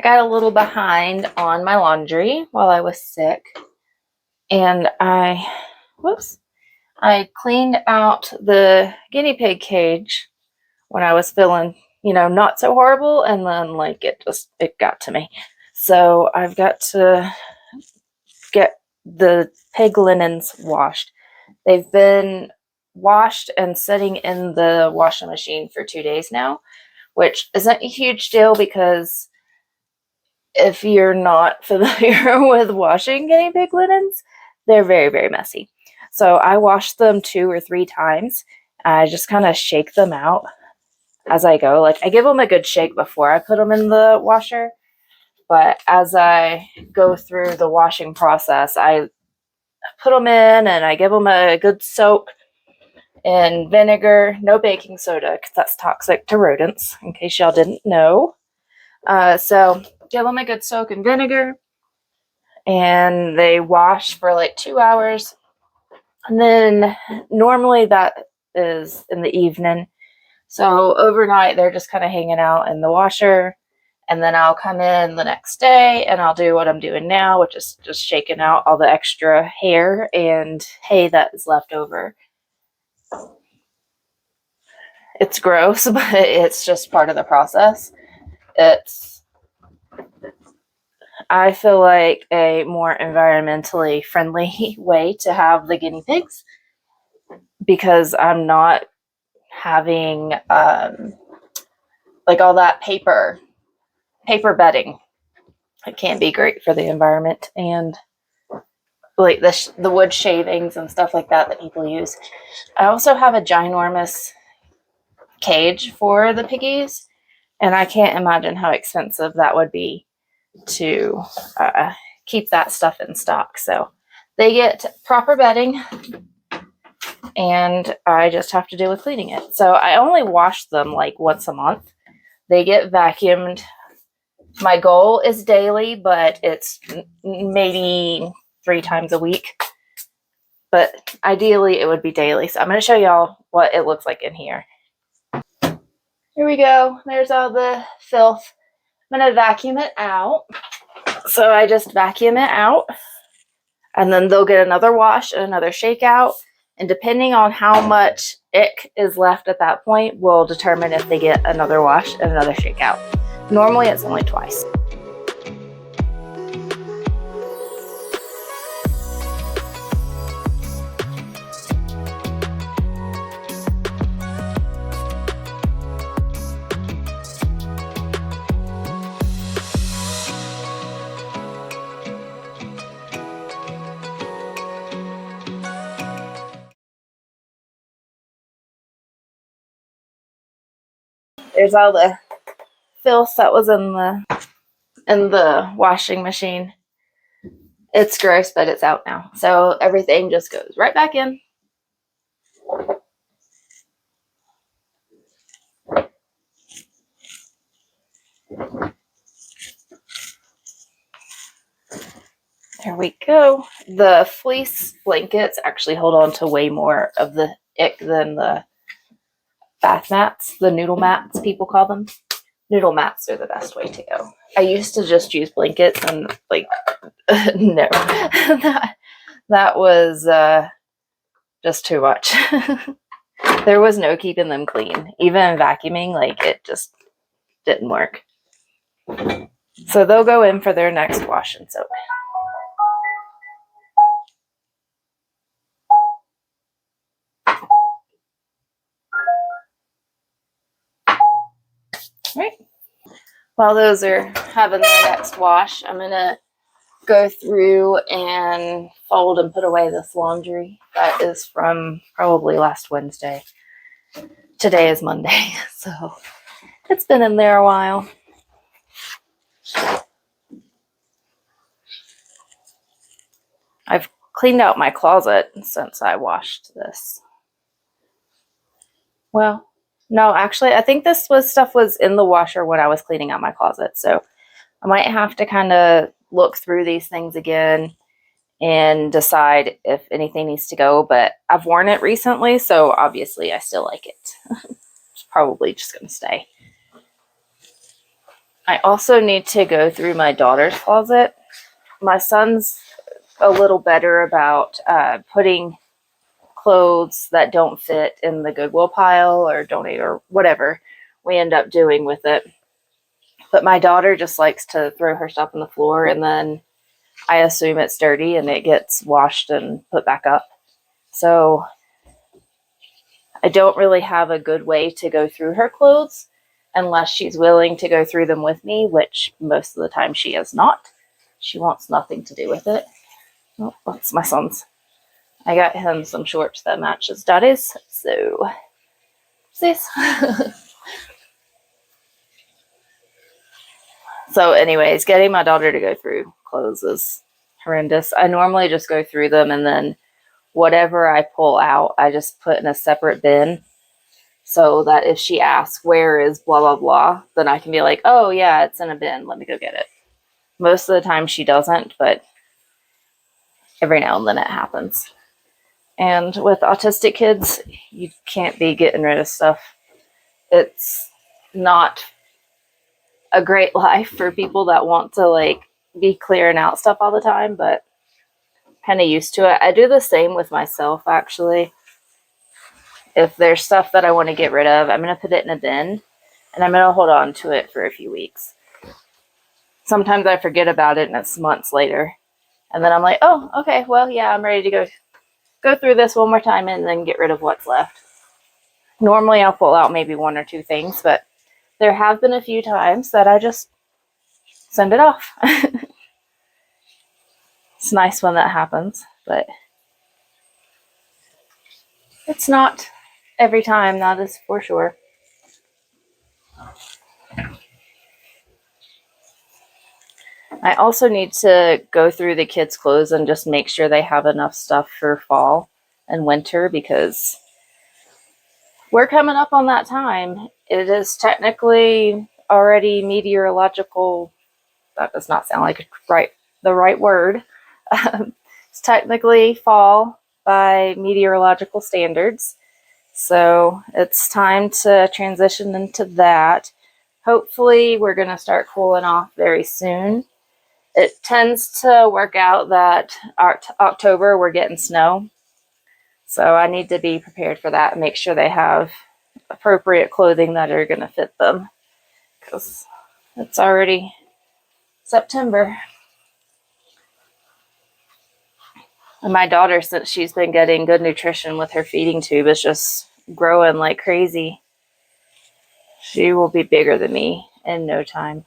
got a little behind on my laundry while I was sick, and I cleaned out the guinea pig cage when I was feeling, not so horrible, and then like it got to me. So I've got to get the pig linens washed. They've been washed and sitting in the washing machine for 2 days now, which isn't a huge deal because if you're not familiar with washing guinea pig linens, they're very, very messy. So I wash them 2 or 3 times. I just kind of shake them out as I go. Like, I give them a good shake before I put them in the washer. But as I go through the washing process, I put them in and I give them a good soak in vinegar, no baking soda, because that's toxic to rodents, in case y'all didn't know. So give them a good soak in vinegar, and they wash for like 2 hours. And then normally that is in the evening. So overnight, they're just kind of hanging out in the washer. And then I'll come in the next day and I'll do what I'm doing now, which is just shaking out all the extra hair and hay that is left over. It's gross, but it's just part of the process. I feel like a more environmentally friendly way to have the guinea pigs, because I'm not having like all that paper bedding. It can't be great for the environment, and like the wood shavings and stuff like that people use. I also have a ginormous cage for the piggies, and I can't imagine how expensive that would be to keep that stuff in stock. So they get proper bedding, and I just have to deal with cleaning it. So I only wash them like once a month. They get vacuumed. My goal is daily, but it's maybe 3 times a week. But ideally, it would be daily. So I'm going to show y'all what it looks like in here. Here we go. There's all the filth. I'm going to vacuum it out. So I just vacuum it out, and then they'll get another wash and another shake out. And depending on how much ick is left at that point will determine if they get another wash and another shake out. Normally it's only twice. There's all the filth that was in the washing machine. It's gross, but it's out now. So everything just goes right back in. There we go. The fleece blankets actually hold on to way more of the ick than the bath mats, the noodle mats, people call them. Noodle mats are the best way to go. I used to just use blankets, and like, no, that was just too much. There was no keeping them clean. Even vacuuming, like, it just didn't work. So they'll go in for their next wash and soak. Right. While those are having their next wash, I'm going to go through and fold and put away this laundry that is from probably last Wednesday. Today is Monday, so it's been in there a while. I've cleaned out my closet since I washed this. Well, no, actually, I think this stuff was in the washer when I was cleaning out my closet. So I might have to kind of look through these things again and decide if anything needs to go. But I've worn it recently, so obviously I still like it. It's probably just going to stay. I also need to go through my daughter's closet. My son's a little better about putting clothes that don't fit in the Goodwill pile or donate or whatever we end up doing with it. But my daughter just likes to throw her stuff on the floor, and then I assume it's dirty and it gets washed and put back up. So I don't really have a good way to go through her clothes unless she's willing to go through them with me, which most of the time she is not. She wants nothing to do with it. Oh, that's my son's. I got him some shorts that match his daddy's, so this. So anyways, getting my daughter to go through clothes is horrendous. I normally just go through them, and then whatever I pull out, I just put in a separate bin so that if she asks where is blah blah blah, then I can be like, oh yeah, it's in a bin, let me go get it. Most of the time she doesn't, but every now and then it happens. And with autistic kids, you can't be getting rid of stuff. It's not a great life for people that want to like be clearing out stuff all the time, but kind of used to it. I do the same with myself, actually. If there's stuff that I want to get rid of, I'm going to put it in a bin, and I'm going to hold on to it for a few weeks. Sometimes I forget about it, and it's months later. And then I'm like, oh, okay, well, yeah, I'm ready to go through this one more time and then get rid of what's left. Normally I'll pull out maybe one or two things, but there have been a few times that I just send it off. It's nice when that happens, but it's not every time, that is for sure. I also need to go through the kids' clothes and just make sure they have enough stuff for fall and winter, because we're coming up on that time. It is technically already meteorological. That does not sound like the right word. It's technically fall by meteorological standards. So it's time to transition into that. Hopefully we're going to start cooling off very soon. It tends to work out that October we're getting snow. So I need to be prepared for that and make sure they have appropriate clothing that are going to fit them, because it's already September. And my daughter, since she's been getting good nutrition with her feeding tube, is just growing like crazy. She will be bigger than me in no time.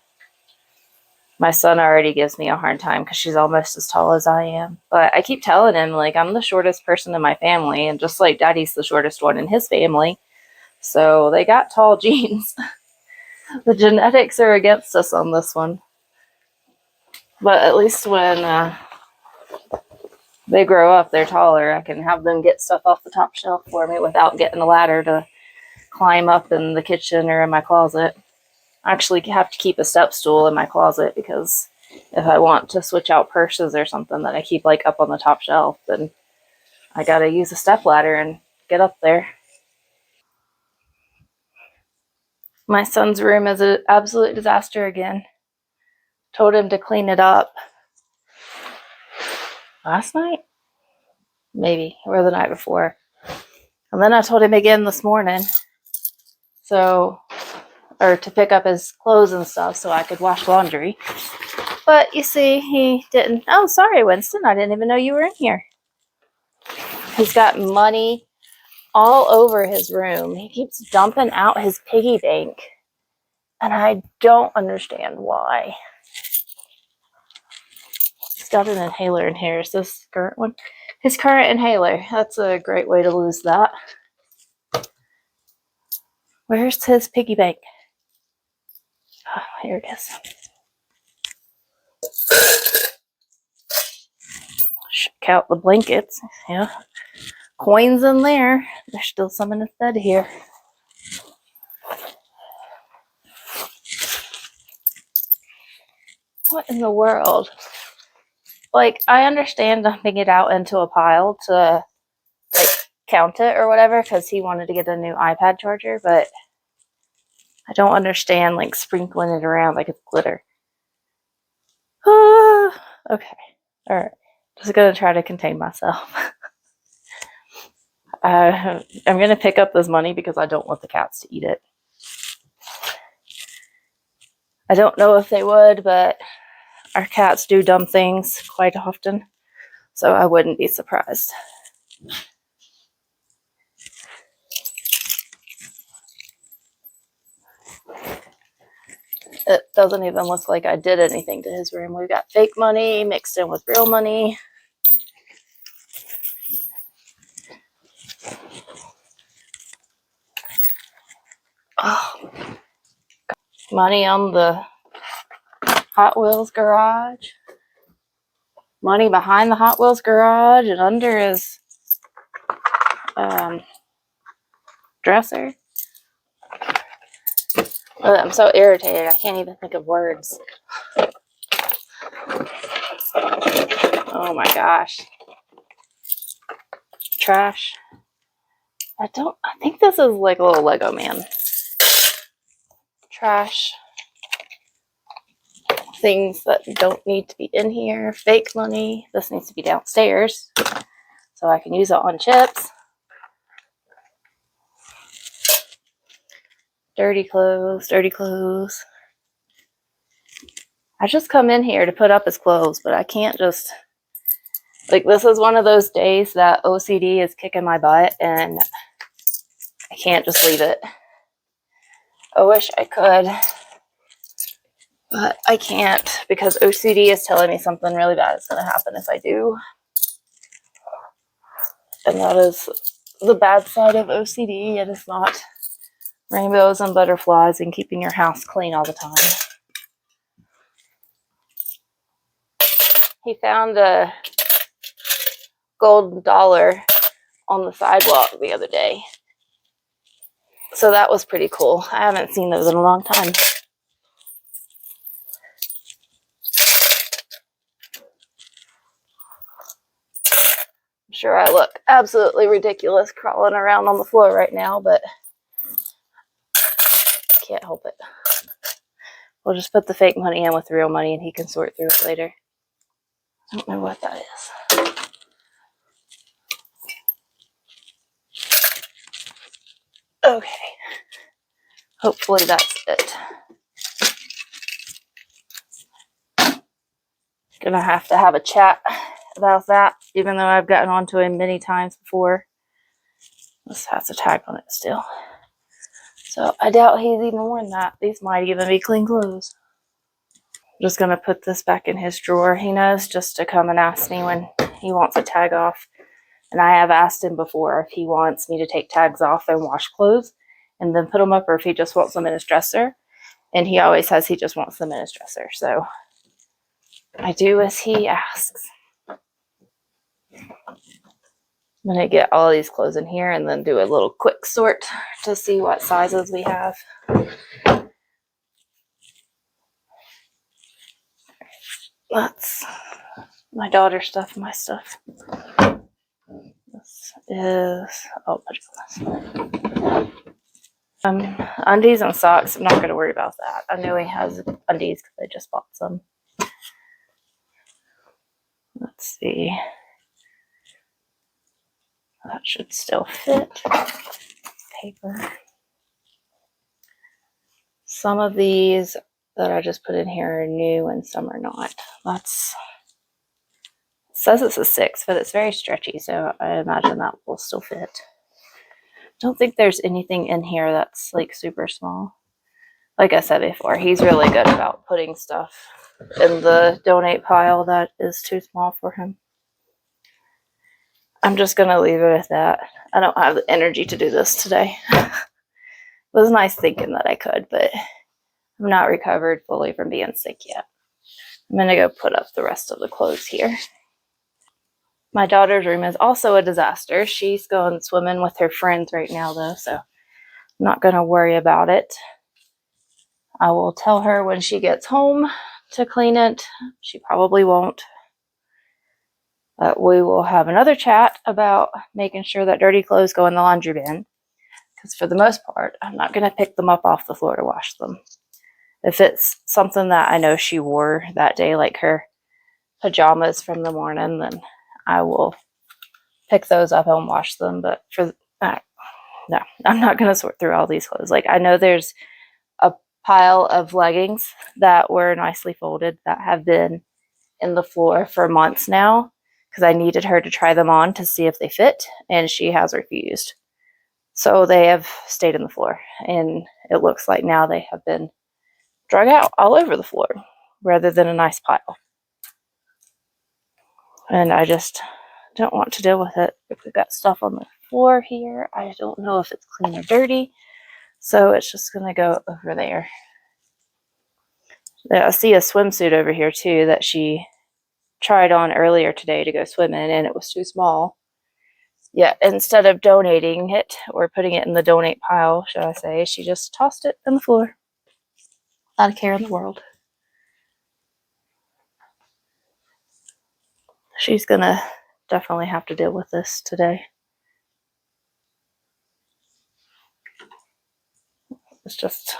My son already gives me a hard time because she's almost as tall as I am. But I keep telling him, like, I'm the shortest person in my family, and just like Daddy's the shortest one in his family. So they got tall genes. The genetics are against us on this one. But at least when they grow up, they're taller. I can have them get stuff off the top shelf for me without getting a ladder to climb up in the kitchen or in my closet. I actually have to keep a step stool in my closet, because if I want to switch out purses or something that I keep like up on the top shelf, then I gotta use a step ladder and get up there. My son's room is an absolute disaster again. Told him to clean it up last night, maybe, or the night before. And then I told him again this morning, or to pick up his clothes and stuff so I could wash laundry. But you see, he didn't. Oh, sorry, Winston. I didn't even know you were in here. He's got money all over his room. He keeps dumping out his piggy bank, and I don't understand why. He's got an inhaler in here. Is this current one? His current inhaler. That's a great way to lose that. Where's his piggy bank? Oh, here it is. Check out the blankets. Yeah. Coins in there. There's still some in his bed here. What in the world? Like, I understand dumping it out into a pile to like count it or whatever, because he wanted to get a new iPad charger, but I don't understand like sprinkling it around like it's glitter. Okay. All right. Just gonna try to contain myself. I'm gonna pick up this money because I don't want the cats to eat it. I don't know if they would, but our cats do dumb things quite often, so I wouldn't be surprised. It doesn't even look like I did anything to his room. We've got fake money mixed in with real money. Oh, money on the Hot Wheels garage. Money behind the Hot Wheels garage and under his dresser. I'm so irritated. I can't even think of words. Oh my gosh. Trash. I think this is like a little Lego man. Trash. Things that don't need to be in here. Fake money. This needs to be downstairs so I can use it on chips. Dirty clothes. Dirty clothes. I just come in here to put up his clothes, but I can't just, like, this is one of those days that OCD is kicking my butt and I can't just leave it. I wish I could, but I can't because OCD is telling me something really bad is going to happen if I do. And that is the bad side of OCD. It is not rainbows and butterflies and keeping your house clean all the time. He found a gold dollar on the sidewalk the other day. So that was pretty cool. I haven't seen those in a long time. I'm sure I look absolutely ridiculous crawling around on the floor right now, but I can't help it. We'll just put the fake money in with the real money and he can sort through it later. I don't know what that is. Okay. Hopefully that's it. Gonna have to have a chat about that, even though I've gotten onto him many times before. This has a tag on it still. So I doubt he's even worn that. These might even be clean clothes. I'm just gonna put this back in his drawer. He knows just to come and ask me when he wants a tag off. And I have asked him before if he wants me to take tags off and wash clothes and then put them up, or if he just wants them in his dresser. And he always says he just wants them in his dresser. So I do as he asks. I'm going to get all these clothes in here and then do a little quick sort to see what sizes we have. That's my daughter's stuff and my stuff. This is, pajamas. Undies and socks, I'm not going to worry about that. I know he has undies because I just bought some. Let's see. That should still fit. Paper. Some of these that I just put in here are new and some are not. That's, it says it's a 6, but it's very stretchy, so I imagine that will still fit. Don't think there's anything in here that's like super small. Like I said before, he's really good about putting stuff in the donate pile that is too small for him. I'm just going to leave it at that. I don't have the energy to do this today. It was nice thinking that I could, but I'm not recovered fully from being sick yet. I'm going to go put up the rest of the clothes here. My daughter's room is also a disaster. She's going swimming with her friends right now, though, so I'm not going to worry about it. I will tell her when she gets home to clean it. She probably won't. But we will have another chat about making sure that dirty clothes go in the laundry bin. because for the most part, I'm not going to pick them up off the floor to wash them. If it's something that I know she wore that day, like her pajamas from the morning, then I will pick those up and wash them. But for no, I'm not going to sort through all these clothes. Like, I know there's a pile of leggings that were nicely folded that have been in the floor for months now because I needed her to try them on to see if they fit, and she has refused. So they have stayed in the floor, and it looks like now they have been drug out all over the floor rather than a nice pile. And I just don't want to deal with it. If we've got stuff on the floor here, I don't know if it's clean or dirty, so it's just going to go over there. I see a swimsuit over here too that she tried on earlier today to go swimming, and it was too small. Yeah, instead of donating it or putting it in the donate pile, should I say, she just tossed it on the floor. Not a care in the world. She's gonna definitely have to deal with this today. It's just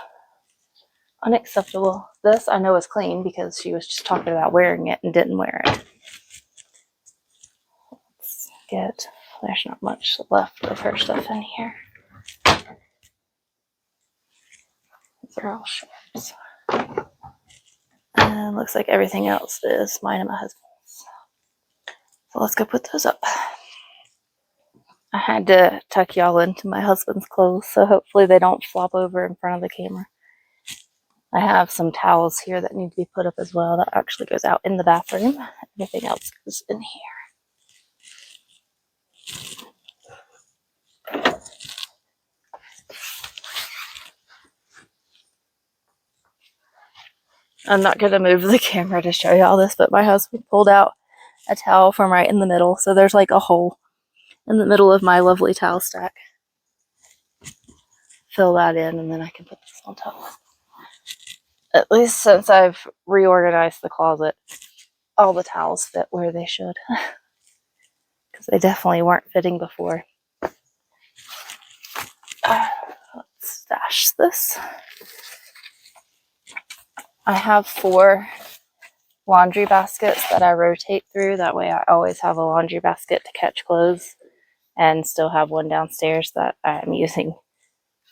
unacceptable. This I know is clean because she was just talking about wearing it and didn't wear it. Let's get, there's not much left of her stuff in here. These are all shorts. And looks like everything else is mine and my husband's. So let's go put those up. I had to tuck y'all into my husband's clothes, so hopefully they don't flop over in front of the camera. I have some towels here that need to be put up as well. That actually goes out in the bathroom. Everything else goes in here. I'm not going to move the camera to show y'all this, but my husband pulled out a towel from right in the middle. So there's like a hole in the middle of my lovely towel stack. Fill that in, and then I can put this on top. At least since I've reorganized the closet, all the towels fit where they should. Because they definitely weren't fitting before. Let's stash this. I have 4 laundry baskets that I rotate through. That way I always have a laundry basket to catch clothes and still have one downstairs that I'm using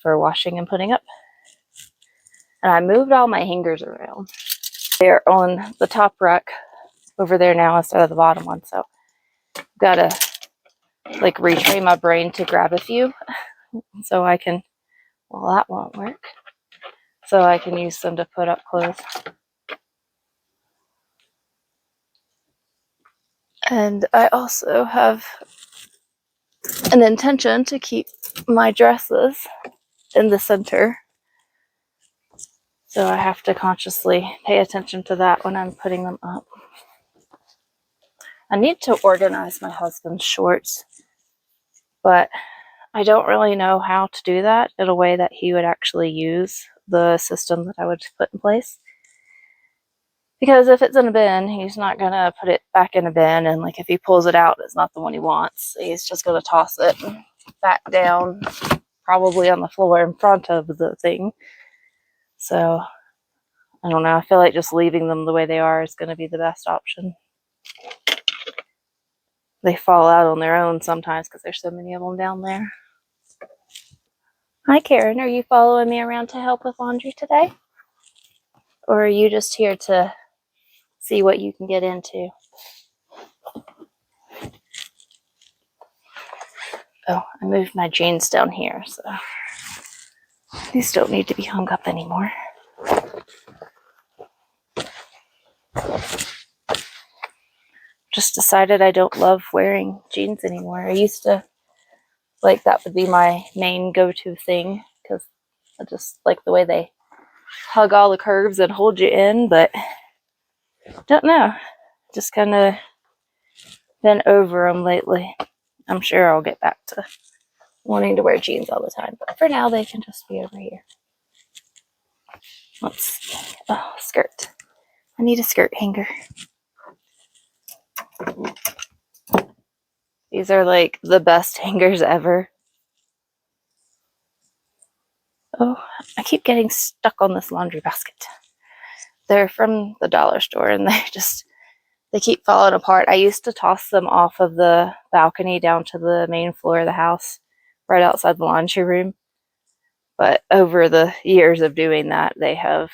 for washing and putting up. And I moved all my hangers around. They're on the top rack over there now instead of the bottom one, so I've got to like retrain my brain to grab a few so I can, well, that won't work, so I can use them to put up clothes. And I also have an intention to keep my dresses in the center, so I have to consciously pay attention to that when I'm putting them up. I need to organize my husband's shorts, but I don't really know how to do that in a way that he would actually use the system that I would put in place. Because if it's in a bin, he's not going to put it back in a bin, and like if he pulls it out, it's not the one he wants. He's just going to toss it back down, probably on the floor in front of the thing. So, I don't know. I feel like just leaving them the way they are is going to be the best option. They fall out on their own sometimes because there's so many of them down there. Hi, Karen. Are you following me around to help with laundry today? Or are you just here to see what you can get into? Oh, I moved my jeans down here, so these don't need to be hung up anymore. Just decided I don't love wearing jeans anymore. I used to, like, that would be my main go-to thing because I just like the way they hug all the curves and hold you in, but don't know. Just kind of been over them lately. I'm sure I'll get back to wanting to wear jeans all the time, but for now they can just be over here. Let's, oh, skirt. I need a skirt hanger. These are like the best hangers ever. Oh, I keep getting stuck on this laundry basket. They're from the dollar store and they keep falling apart. I used to toss them off of the balcony down to the main floor of the house, right outside the laundry room. But over the years of doing that, they have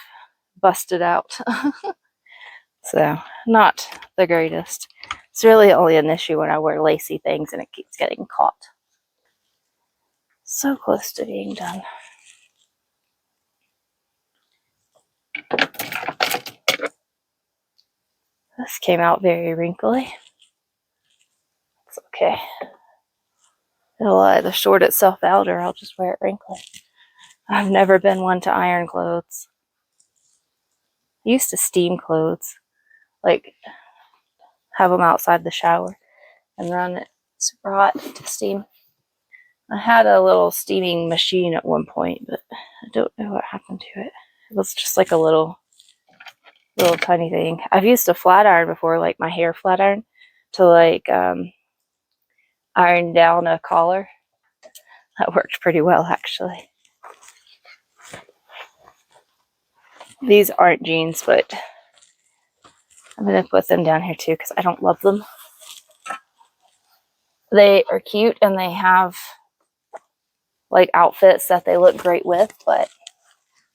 busted out. So, not the greatest. It's really only an issue when I wear lacy things and it keeps getting caught. So close to being done. This came out very wrinkly. It's okay. It'll either sort itself out or I'll just wear it wrinkly. I've never been one to iron clothes. I used to steam clothes, like have them outside the shower and run it super hot to steam. I had a little steaming machine at one point, but I don't know what happened to it. It was just like a little tiny thing. I've used a flat iron before, like my hair flat iron, to like iron down a collar. That worked pretty well, actually. These aren't jeans, but I'm going to put them down here too because I don't love them. They are cute and they have like outfits that they look great with, but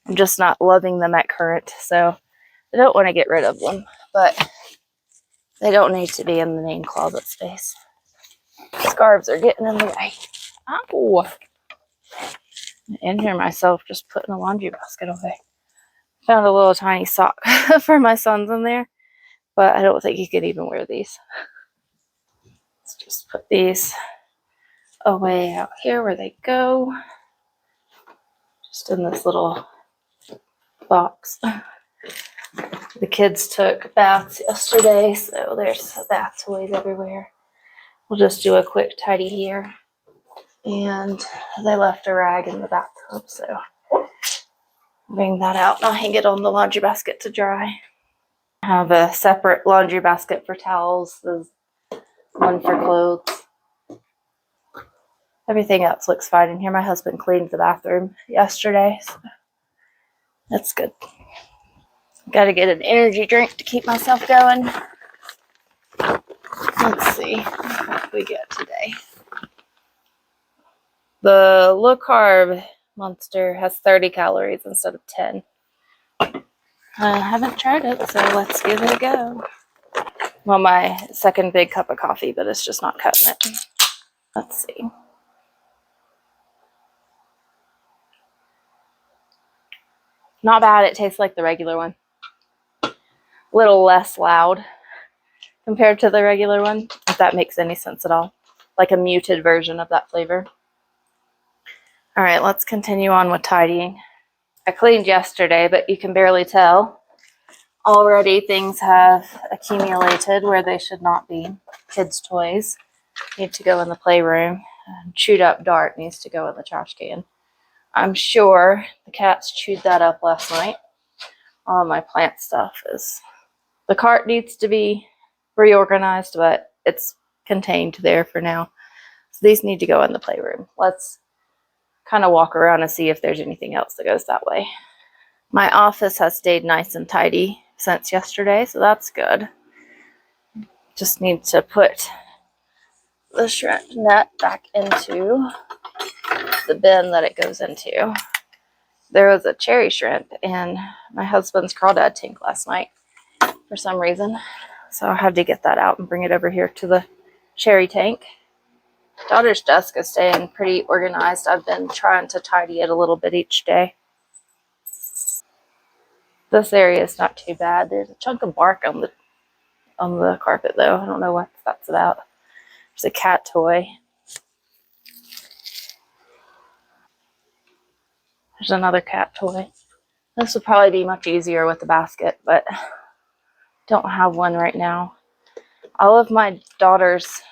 I'm just not loving them at current, so I don't want to get rid of them, but they don't need to be in the main closet space. Scarves are getting in the way. Ow! I injure myself just putting a laundry basket away. Found a little tiny sock for my sons in there, but I don't think he could even wear these. Let's just put these away out here where they go. Just in this little box. The kids took baths yesterday, so there's bath toys everywhere. We'll just do a quick tidy here. And they left a rag in the bathtub, so bring that out and I'll hang it on the laundry basket to dry. I have a separate laundry basket for towels. There's one for clothes. Everything else looks fine in here. My husband cleaned the bathroom yesterday, so that's good. Gotta get an energy drink to keep myself going. Let's see what we get today. The low carb monster has 30 calories instead of 10. I haven't tried it, so let's give it a go. Well, my second big cup of coffee, but it's just not cutting it. Let's see. Not bad. It tastes like the regular one. A little less loud compared to the regular one, if that makes any sense at all. Like a muted version of that flavor. All right, let's continue on with tidying. I cleaned yesterday, but you can barely tell. Already things have accumulated where they should not be. Kids' toys need to go in the playroom. Chewed up dart needs to go in the trash can. I'm sure the cats chewed that up last night. All my plant stuff is... The cart needs to be reorganized, but it's contained there for now. So these need to go in the playroom. Let's kind of walk around and see if there's anything else that goes that way. My office has stayed nice and tidy since yesterday, so that's good. Just need to put the shrimp net back into the bin that it goes into. There was a cherry shrimp in my husband's crawdad tank last night for some reason, so I had to get that out and bring it over here to the cherry tank. Daughter's desk is staying pretty organized. I've been trying to tidy it a little bit each day. This area is not too bad. There's a chunk of bark on the carpet though. I don't know what that's about. There's a cat toy. There's another cat toy. This would probably be much easier with the basket, but don't have one right now. All of my daughter's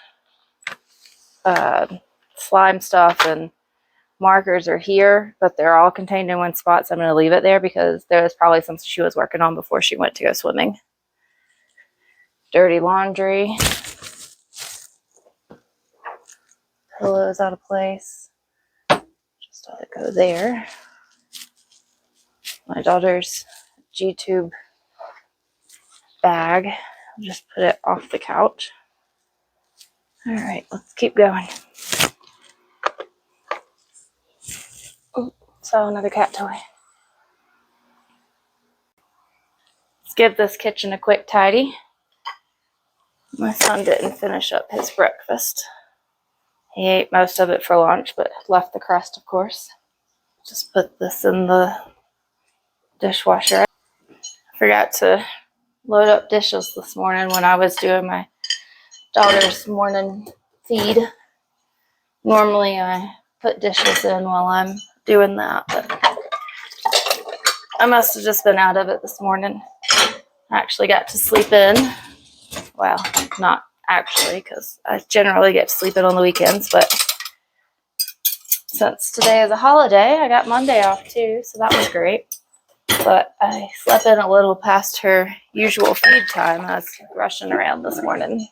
slime stuff and markers are here, but they're all contained in one spot, so I'm going to leave it there because there was probably something she was working on before she went to go swimming. Dirty laundry. Pillows out of place. Just let it go there. my daughter's G-tube bag. I'll just put it off the couch. All right, let's keep going. Oh, saw another cat toy. Let's give this kitchen a quick tidy. My son didn't finish up his breakfast. He ate most of it for lunch, but left the crust, of course. Just put this in the dishwasher. I forgot to load up dishes this morning when I was doing my daughter's morning feed. Normally I put dishes in while I'm doing that, but I must have just been out of it this morning. I actually got to sleep in. Well, not actually, because I generally get to sleep in on the weekends, but since today is a holiday, I got Monday off too, so that was great. But I slept in a little past her usual feed time. I was rushing around this morning.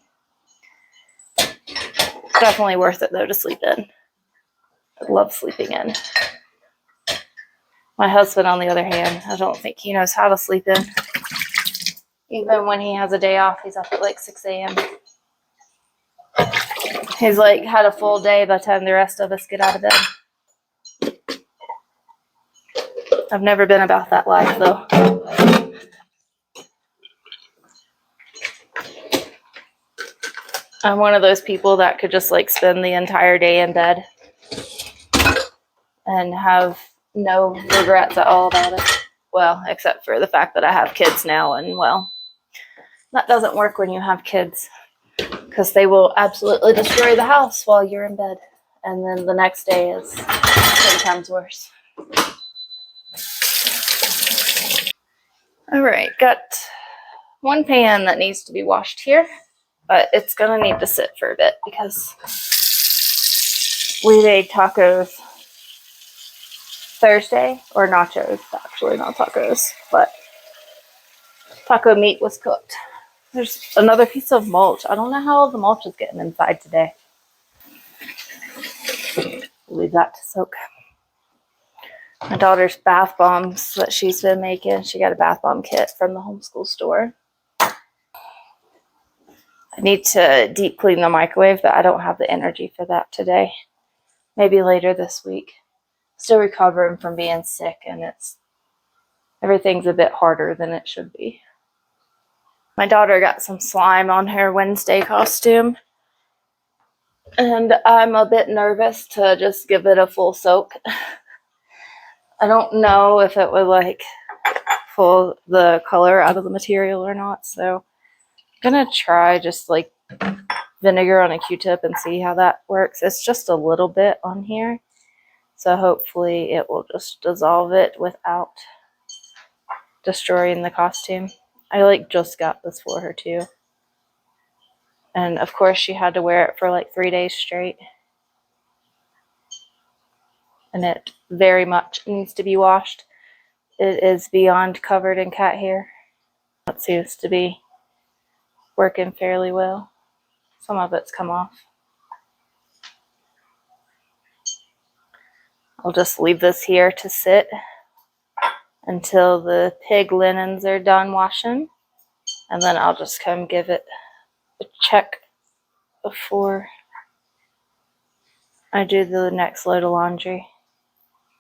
Definitely worth it though to sleep in. I love sleeping in. My husband, on the other hand, I don't think he knows how to sleep in. Even when he has a day off, he's up at like 6 a.m. He's like had a full day by the time the rest of us get out of bed. I've never been about that life though. I'm one of those people that could just like spend the entire day in bed and have no regrets at all about it. Well, except for the fact that I have kids now, and well, that doesn't work when you have kids because they will absolutely destroy the house while you're in bed, and then the next day is 10 times worse. All right, got one pan that needs to be washed here, but it's gonna need to sit for a bit because we made tacos Thursday, or nachos, actually, not tacos, but taco meat was cooked. There's another piece of mulch. I don't know how the mulch is getting inside today. Leave that to soak. My daughter's bath bombs that she's been making. She got a bath bomb kit from the homeschool store. I need to deep clean the microwave, but I don't have the energy for that today. Maybe later this week. Still recovering from being sick, and everything's a bit harder than it should be. My daughter got some slime on her Wednesday costume, and I'm a bit nervous to just give it a full soak. I don't know if it would like pull the color out of the material or not, so I'm gonna try just like vinegar on a Q-tip and see how that works. It's just a little bit on here, so hopefully it will just dissolve it without destroying the costume. I like just got this for her too, and of course she had to wear it for like 3 days straight, and it very much needs to be washed. It is beyond covered in cat hair. It seems to be working fairly well. Some of it's come off. I'll just leave this here to sit until the pig linens are done washing, and then I'll just come give it a check before I do the next load of laundry.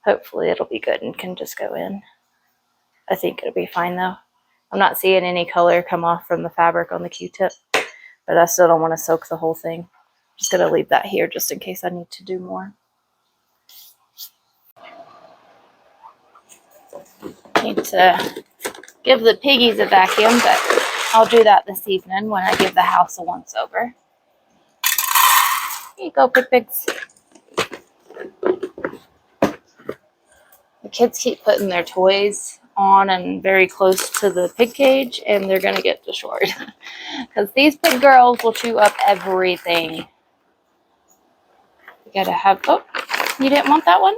Hopefully it'll be good and can just go in. I think it'll be fine though. I'm not seeing any color come off from the fabric on the Q-tip, but I still don't want to soak the whole thing. I'm just going to leave that here just in case I need to do more. Need to give the piggies a vacuum, but I'll do that this evening when I give the house a once over. Here you go, pigs. The kids keep putting their toys on and very close to the pig cage, and they're gonna get destroyed because these pig girls will chew up everything. You gotta have, oh, you didn't want that one?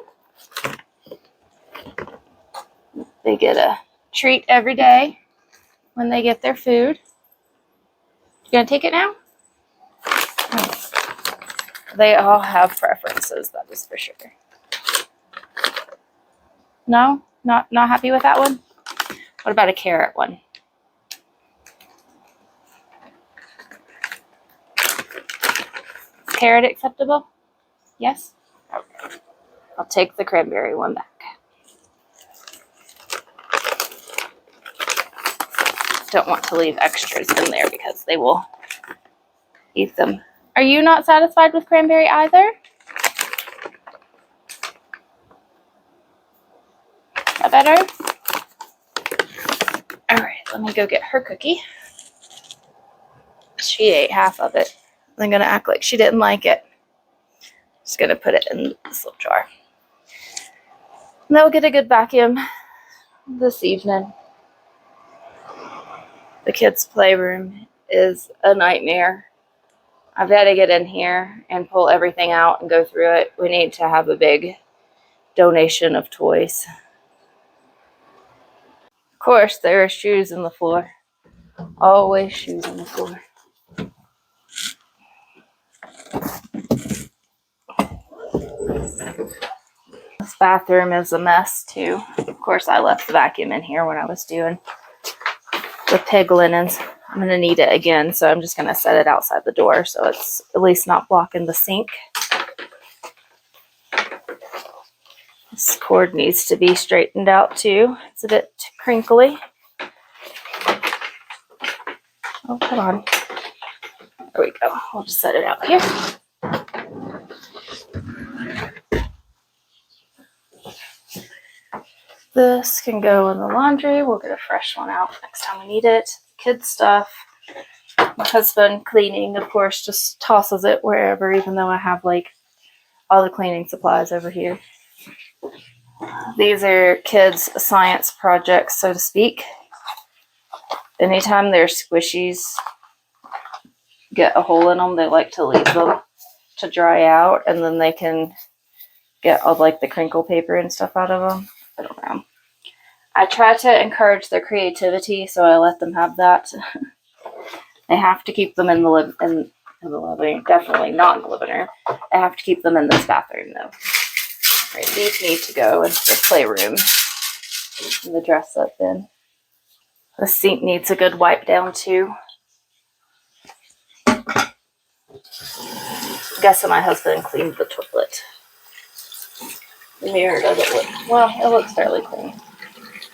They get a treat every day when they get their food. You gonna take it now? They all have preferences, that is for sure. No? Not happy with that one? What about a carrot one? Carrot acceptable? Yes? Okay. I'll take the cranberry one back. Don't want to leave extras in there because they will eat them. Are you not satisfied with cranberry either? That better? All right, let me go get her cookie. She ate half of it. I'm gonna act like she didn't like it. Just gonna put it in this little jar. And they'll get a good vacuum this evening. The kids' playroom is a nightmare. I've got to get in here and pull everything out and go through it. We need to have a big donation of toys. Of course, there are shoes on the floor. Always shoes on the floor. This bathroom is a mess too. Of course, I left the vacuum in here when I was doing the pig linens. I'm going to need it again, so I'm just going to set it outside the door so it's at least not blocking the sink. This cord needs to be straightened out too. It's a bit crinkly. Oh, come on. There we go. I'll just set it out here. This can go in the laundry. We'll get a fresh one out next time we need it. Kids stuff. My husband cleaning, of course, just tosses it wherever, even though I have like all the cleaning supplies over here. These are kids' science projects, so to speak. Anytime their squishies get a hole in them, they like to leave them to dry out, and then they can get all like the crinkle paper and stuff out of them. I don't know. I try to encourage their creativity, so I let them have that. They have to keep them in the living room. Definitely not in the living room. I have to keep them in this bathroom, though. Right, these need to go into the playroom and the dress-up bin. The sink needs a good wipe down, too. I'm guessing my husband cleaned the toilet. The mirror doesn't look, well, it looks fairly clean.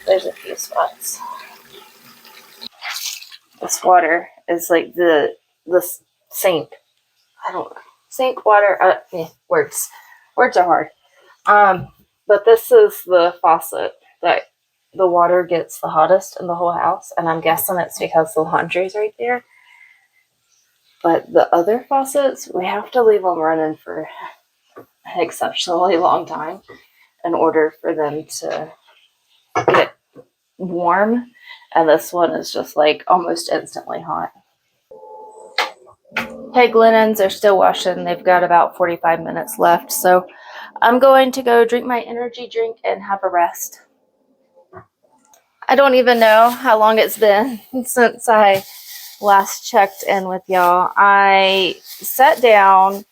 There's a few spots. This water is like the sink. I don't know. Sink water. Words are hard. But this is the faucet that the water gets the hottest in the whole house, and I'm guessing it's because the laundry's right there. But the other faucets, we have to leave them running for an exceptionally long time in order for them to get warm, and this one is just like almost instantly hot. Pig linens are still washing. They've got about 45 minutes left, so I'm going to go drink my energy drink and have a rest. I don't even know how long it's been since I last checked in with y'all. I sat down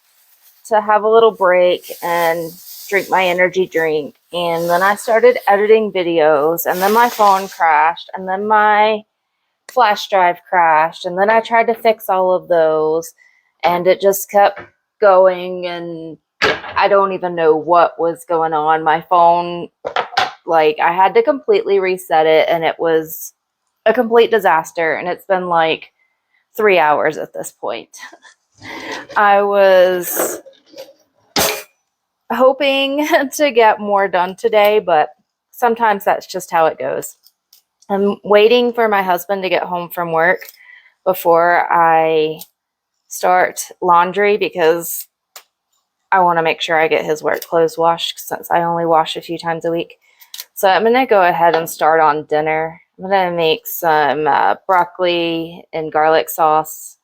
to have a little break and drink my energy drink, and then I started editing videos, and then my phone crashed, and then my flash drive crashed, and then I tried to fix all of those, and it just kept going, and I don't even know what was going on. My phone, like, I had to completely reset it, and it was a complete disaster, and it's been like 3 hours at this point. I was hoping to get more done today, but sometimes that's just how it goes. I'm waiting for my husband to get home from work before I start laundry because I want to make sure I get his work clothes washed since I only wash a few times a week. So I'm going to go ahead and start on dinner. I'm going to make some broccoli and garlic sauce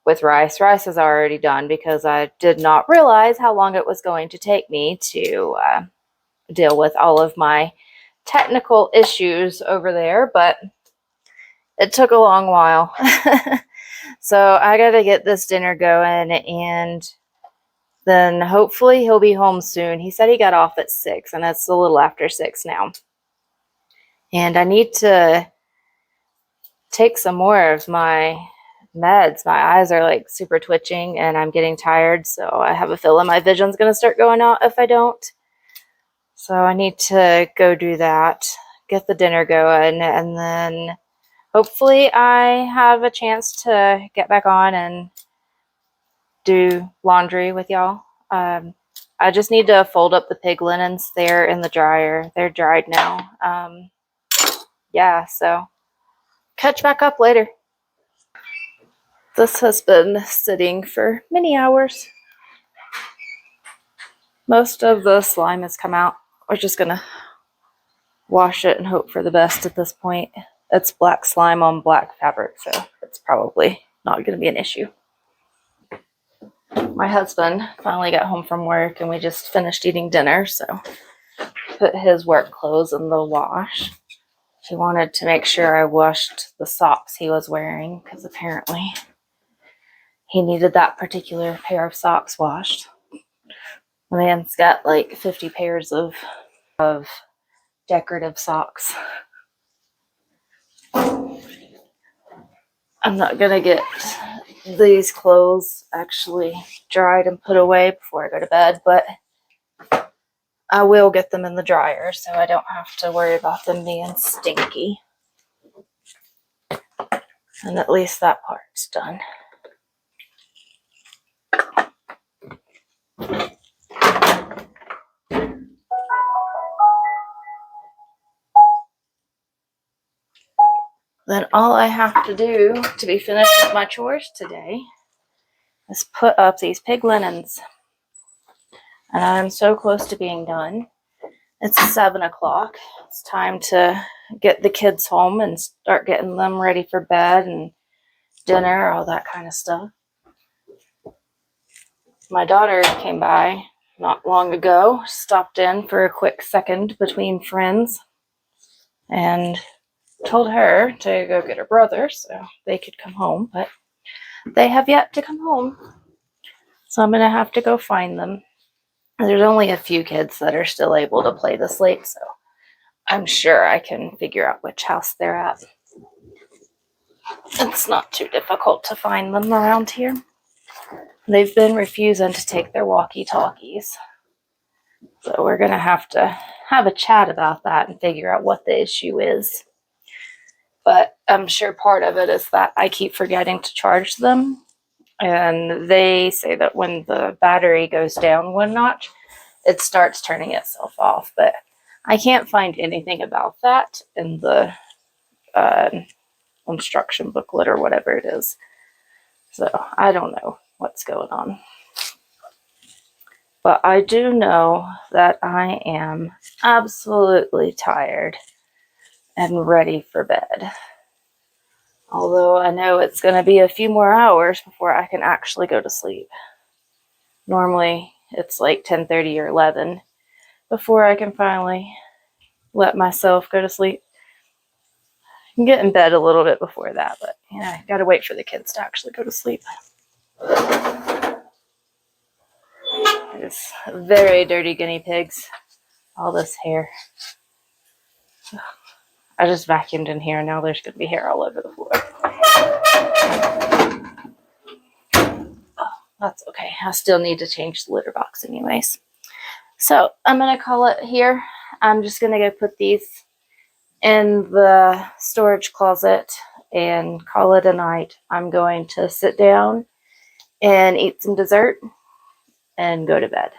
with rice. Rice is already done because I did not realize how long it was going to take me to deal with all of my technical issues over there, but it took a long while. So I got to get this dinner going, and then hopefully he'll be home soon. He said he got off at 6, and it's a little after 6 now. And I need to take some more of my meds. My eyes are like super twitching and I'm getting tired, so I have a feeling my vision's going to start going out if I don't. So I need to go do that, get the dinner going, and then hopefully I have a chance to get back on and do laundry with y'all. I just need to fold up the pig linens. They're in the dryer. They're dried now. Yeah, so catch back up later. This has been sitting for many hours. Most of the slime has come out. We're just gonna wash it and hope for the best at this point. It's black slime on black fabric, so it's probably not gonna be an issue. My husband finally got home from work and we just finished eating dinner, so put his work clothes in the wash. He wanted to make sure I washed the socks he was wearing because apparently he needed that particular pair of socks washed. The man's got like 50 pairs of decorative socks. I'm not gonna get these clothes actually dried and put away before I go to bed, but I will get them in the dryer so I don't have to worry about them being stinky. And at least that part's done. Then all I have to do to be finished with my chores today is put up these pig linens. And I'm so close to being done. It's 7 o'clock. It's time to get the kids home and start getting them ready for bed and dinner, all that kind of stuff. My daughter came by not long ago, stopped in for a quick second between friends, and told her to go get her brother so they could come home, but they have yet to come home. So I'm going to have to go find them. There's only a few kids that are still able to play this late, so I'm sure I can figure out which house they're at. It's not too difficult to find them around here. They've been refusing to take their walkie-talkies. So we're going to have a chat about that and figure out what the issue is. But I'm sure part of it is that I keep forgetting to charge them. And they say that when the battery goes down one notch, it starts turning itself off. But I can't find anything about that in the instruction booklet or whatever it is. So I don't know what's going on. But I do know that I am absolutely tired and ready for bed. Although I know it's going to be a few more hours before I can actually go to sleep. Normally it's like 10:30 or 11 before I can finally let myself go to sleep. I can get in bed a little bit before that, but I gotta wait for the kids to actually go to sleep. It's very dirty guinea pigs. All this hair. I just vacuumed in here and now there's gonna be hair all over the floor. Oh, that's okay. I still need to change the litter box anyways. So I'm gonna call it here. I'm just gonna go put these in the storage closet and call it a night. I'm going to sit down and eat some dessert and go to bed.